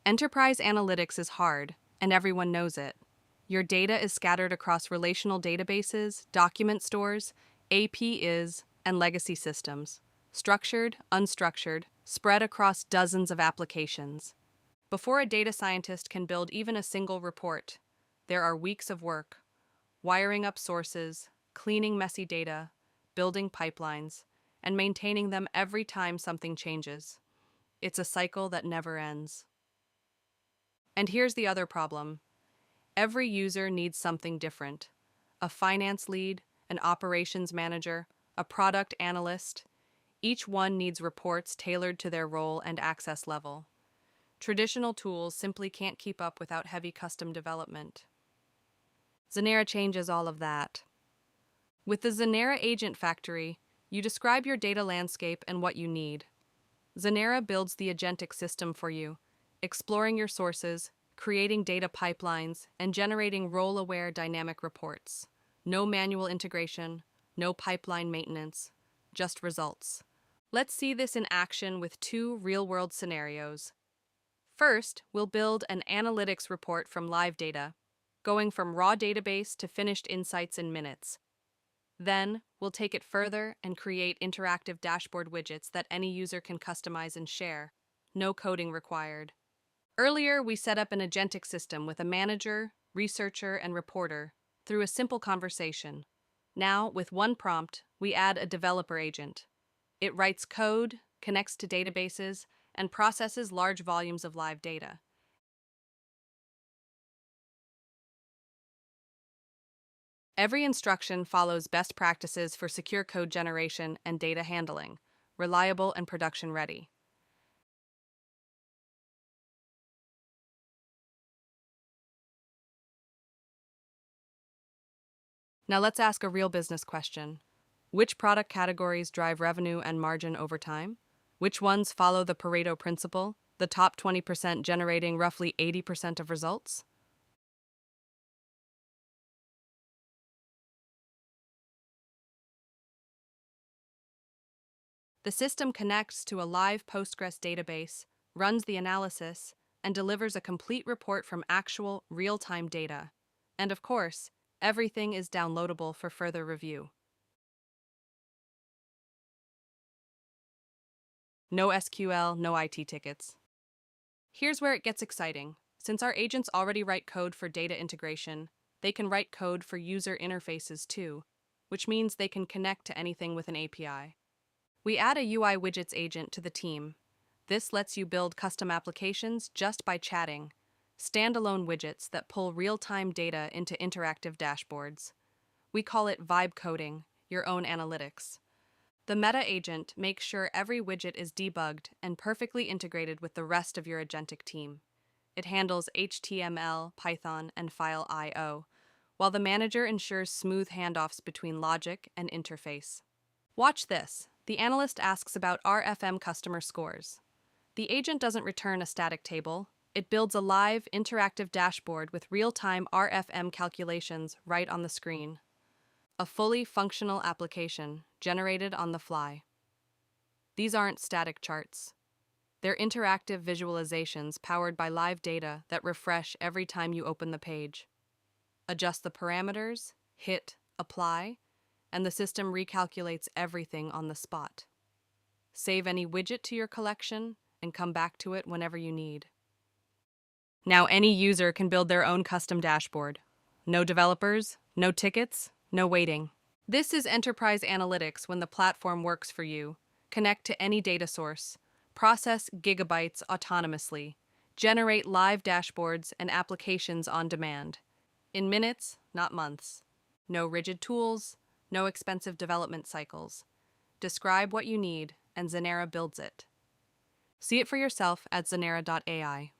Enterprise analytics is hard, and everyone knows it. Your data is scattered across relational databases, document stores, APIs, and legacy systems. Structured, unstructured, spread across dozens of applications. Before a data scientist can build even a single report, there are weeks of work, wiring up sources, cleaning messy data, building pipelines, and maintaining them every time something changes. It's a cycle that never ends. And here's the other problem. Every user needs something different. A finance lead, an operations manager, a product analyst. Each one needs reports tailored to their role and access level. Traditional tools simply can't keep up without heavy custom development. Zenera changes all of that. With the Zenera Agent Factory, you describe your data landscape and what you need. Zenera builds the agentic system for you, exploring your sources, creating data pipelines, and generating role-aware dynamic reports. No manual integration, no pipeline maintenance, just results. Let's see this in action with two real-world scenarios. First, we'll build an analytics report from live data, going from raw database to finished insights in minutes. Then, we'll take it further and create interactive dashboard widgets that any user can customize and share. No coding required. Earlier, we set up an agentic system with a manager, researcher, and reporter through a simple conversation. Now, with one prompt, we add a developer agent. It writes code, connects to databases, and processes large volumes of live data. Every instruction follows best practices for secure code generation and data handling, reliable and production ready. Now let's ask a real business question. Which product categories drive revenue and margin over time? Which ones follow the Pareto principle, the top 20% generating roughly 80% of results? The system connects to a live Postgres database, runs the analysis, and delivers a complete report from actual, real-time data. And of course, everything is downloadable for further review. No SQL, no IT tickets. Here's where it gets exciting. Since our agents already write code for data integration, they can write code for user interfaces too, which means they can connect to anything with an API. We add a UI Widgets agent to the team. This lets you build custom applications just by chatting, standalone widgets that pull real-time data into interactive dashboards. We call it vibe coding, your own analytics. The Meta agent makes sure every widget is debugged and perfectly integrated with the rest of your agentic team. It handles HTML, Python, and file I/O, while the manager ensures smooth handoffs between logic and interface. Watch this. The analyst asks about RFM customer scores. The agent doesn't return a static table. It builds a live, interactive dashboard with real-time RFM calculations right on the screen. A fully functional application generated on the fly. These aren't static charts. They're interactive visualizations powered by live data that refresh every time you open the page. Adjust the parameters, hit apply, and the system recalculates everything on the spot. Save any widget to your collection and come back to it whenever you need. Now any user can build their own custom dashboard. No developers, no tickets, no waiting. This is enterprise analytics when the platform works for you. Connect to any data source. Process gigabytes autonomously. Generate live dashboards and applications on demand. In minutes, not months. No rigid tools, no expensive development cycles. Describe what you need, and Zenera builds it. See it for yourself at zenera.ai.